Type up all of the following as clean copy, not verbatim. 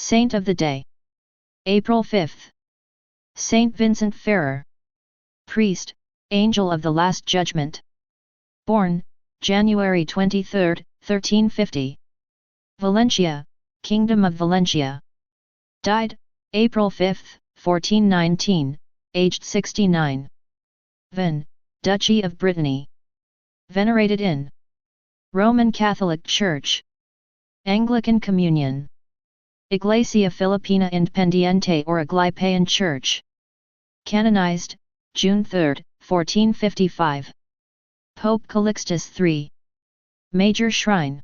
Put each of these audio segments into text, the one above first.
Saint of the Day. April 5th. Saint Vincent Ferrer. Priest, Angel of the Last Judgment. Born, January 23, 1350. Valencia, Kingdom of Valencia. Died, April 5, 1419, aged 69. Ven, Duchy of Brittany. Venerated in Roman Catholic Church, Anglican Communion, Iglesia Filipina Independiente or Aglipayan Church. Canonized, June 3, 1455. Pope Calixtus III. Major Shrine.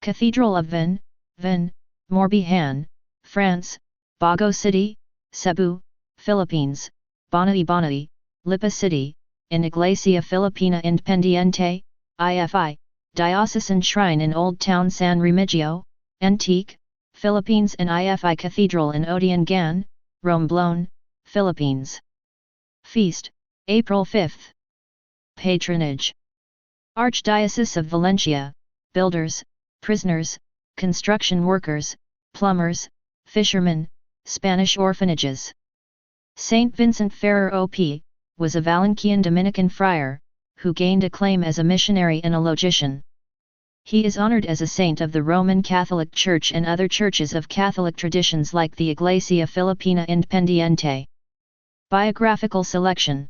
Cathedral of Ven, Morbihan, France, Bago City, Cebu, Philippines, Bonai, Lipa City, in Iglesia Filipina Independiente, IFI, Diocesan Shrine in Old Town San Remigio, Antique, Philippines and IFI Cathedral in Odiengan, Romblon, Philippines. Feast, April 5th. Patronage. Archdiocese of Valencia, builders, prisoners, construction workers, plumbers, fishermen, Spanish orphanages. Saint Vincent Ferrer O.P. was a Valencian Dominican friar, who gained acclaim as a missionary and a logician. He is honored as a saint of the Roman Catholic Church and other churches of Catholic traditions like the Iglesia Filipina Independiente. Biographical selection.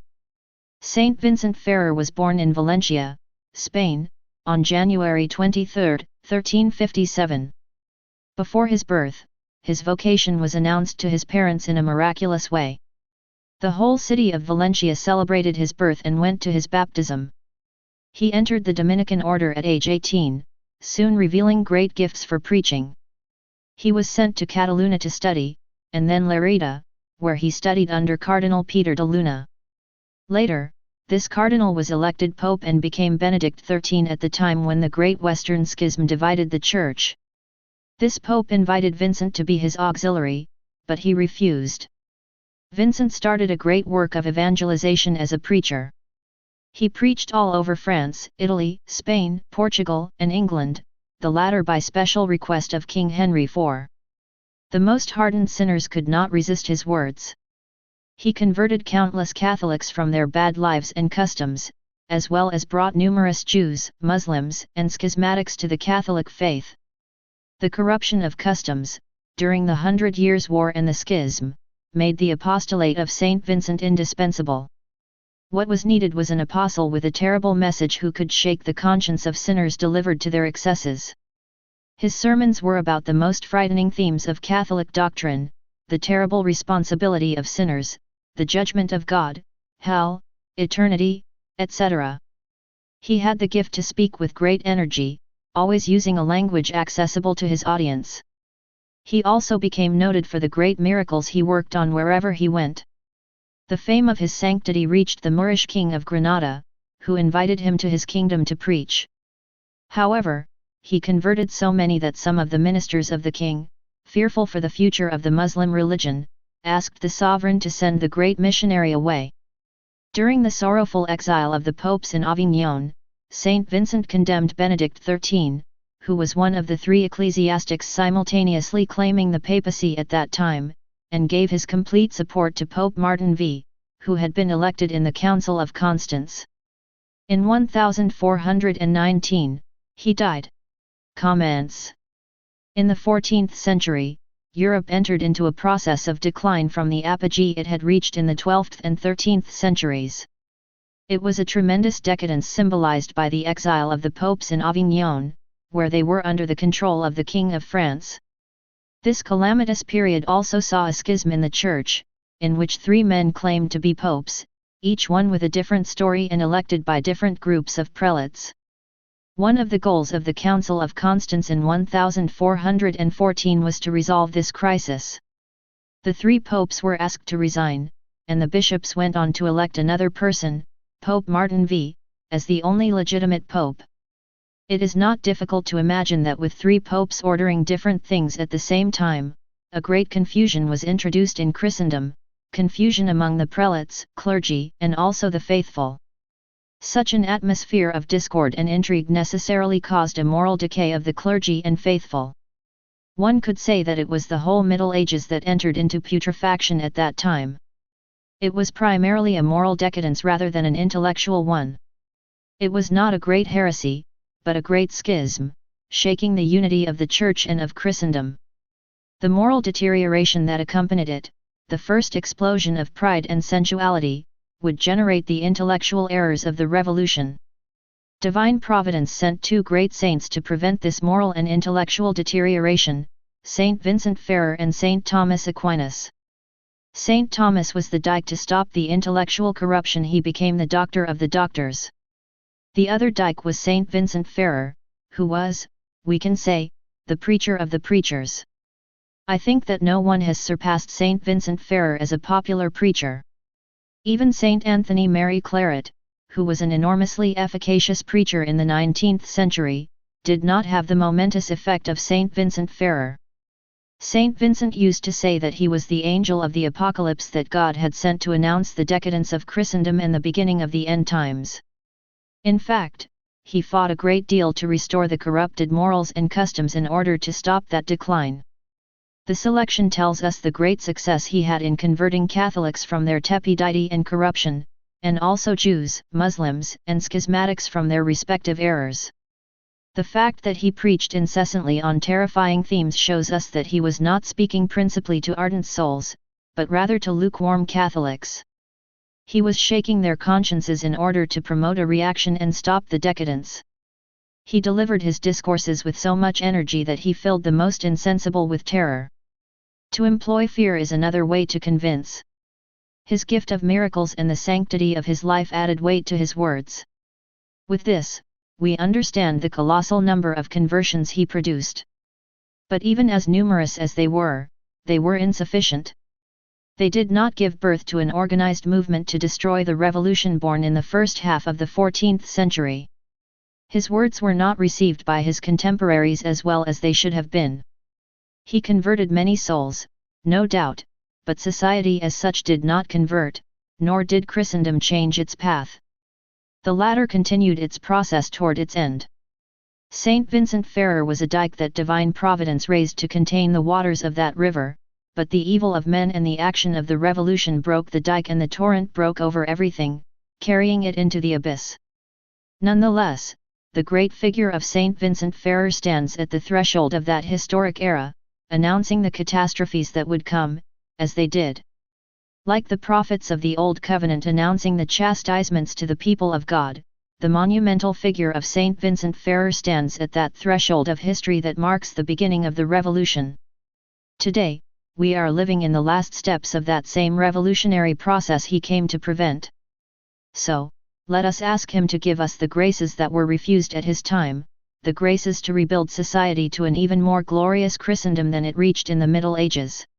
Saint Vincent Ferrer was born in Valencia, Spain, on January 23, 1357. Before his birth, his vocation was announced to his parents in a miraculous way. The whole city of Valencia celebrated his birth and went to his baptism. He entered the Dominican order at age 18, soon revealing great gifts for preaching. He was sent to Catalunya to study, and then Lerida, where he studied under Cardinal Peter de Luna. Later, this cardinal was elected pope and became Benedict XIII at the time when the Great Western Schism divided the Church. This pope invited Vincent to be his auxiliary, but he refused. Vincent started a great work of evangelization as a preacher. He preached all over France, Italy, Spain, Portugal, and England, the latter by special request of King Henry IV. The most hardened sinners could not resist his words. He converted countless Catholics from their bad lives and customs, as well as brought numerous Jews, Muslims, and schismatics to the Catholic faith. The corruption of customs, during the 100 Years' War and the Schism, made the apostolate of Saint Vincent indispensable. What was needed was an apostle with a terrible message who could shake the conscience of sinners delivered to their excesses. His sermons were about the most frightening themes of Catholic doctrine, the terrible responsibility of sinners, the judgment of God, hell, eternity, etc. He had the gift to speak with great energy, always using a language accessible to his audience. He also became noted for the great miracles he worked on wherever he went. The fame of his sanctity reached the Moorish king of Granada, who invited him to his kingdom to preach. However, he converted so many that some of the ministers of the king, fearful for the future of the Muslim religion, asked the sovereign to send the great missionary away. During the sorrowful exile of the popes in Avignon, Saint Vincent condemned Benedict XIII, who was one of the three ecclesiastics simultaneously claiming the papacy at that time, and gave his complete support to Pope Martin V, who had been elected in the Council of Constance. In 1419, he died. Comments. In the 14th century, Europe entered into a process of decline from the apogee it had reached in the 12th and 13th centuries. It was a tremendous decadence symbolized by the exile of the popes in Avignon, where they were under the control of the King of France. This calamitous period also saw a schism in the Church, in which three men claimed to be popes, each one with a different story and elected by different groups of prelates. One of the goals of the Council of Constance in 1414 was to resolve this crisis. The three popes were asked to resign, and the bishops went on to elect another person, Pope Martin V, as the only legitimate pope. It is not difficult to imagine that with three popes ordering different things at the same time, a great confusion was introduced in Christendom, confusion among the prelates, clergy, and also the faithful. Such an atmosphere of discord and intrigue necessarily caused a moral decay of the clergy and faithful. One could say that it was the whole Middle Ages that entered into putrefaction at that time. It was primarily a moral decadence rather than an intellectual one. It was not a great heresy, but a great schism, shaking the unity of the Church and of Christendom. The moral deterioration that accompanied it, the first explosion of pride and sensuality, would generate the intellectual errors of the Revolution. Divine Providence sent two great saints to prevent this moral and intellectual deterioration, Saint Vincent Ferrer and Saint Thomas Aquinas. Saint Thomas was the dike to stop the intellectual corruption. He became the doctor of the doctors. The other dike was Saint Vincent Ferrer, who was, we can say, the preacher of the preachers. I think that no one has surpassed Saint Vincent Ferrer as a popular preacher. Even Saint Anthony Mary Claret, who was an enormously efficacious preacher in the 19th century, did not have the momentous effect of Saint Vincent Ferrer. Saint Vincent used to say that he was the angel of the apocalypse that God had sent to announce the decadence of Christendom and the beginning of the end times. In fact, he fought a great deal to restore the corrupted morals and customs in order to stop that decline. The selection tells us the great success he had in converting Catholics from their tepidity and corruption, and also Jews, Muslims, and schismatics from their respective errors. The fact that he preached incessantly on terrifying themes shows us that he was not speaking principally to ardent souls, but rather to lukewarm Catholics. He was shaking their consciences in order to promote a reaction and stop the decadence. He delivered his discourses with so much energy that he filled the most insensible with terror. To employ fear is another way to convince. His gift of miracles and the sanctity of his life added weight to his words. With this, we understand the colossal number of conversions he produced. But even as numerous as they were insufficient. They did not give birth to an organized movement to destroy the revolution born in the first half of the 14th century. His words were not received by his contemporaries as well as they should have been. He converted many souls, no doubt, but society as such did not convert, nor did Christendom change its path. The latter continued its process toward its end. Saint Vincent Ferrer was a dike that divine providence raised to contain the waters of that river, but the evil of men and the action of the revolution broke the dike and the torrent broke over everything, carrying it into the abyss. Nonetheless, the great figure of Saint Vincent Ferrer stands at the threshold of that historic era, announcing the catastrophes that would come, as they did. Like the prophets of the Old Covenant announcing the chastisements to the people of God, the monumental figure of Saint Vincent Ferrer stands at that threshold of history that marks the beginning of the revolution. Today, we are living in the last steps of that same revolutionary process he came to prevent. So, let us ask him to give us the graces that were refused at his time, the graces to rebuild society to an even more glorious Christendom than it reached in the Middle Ages.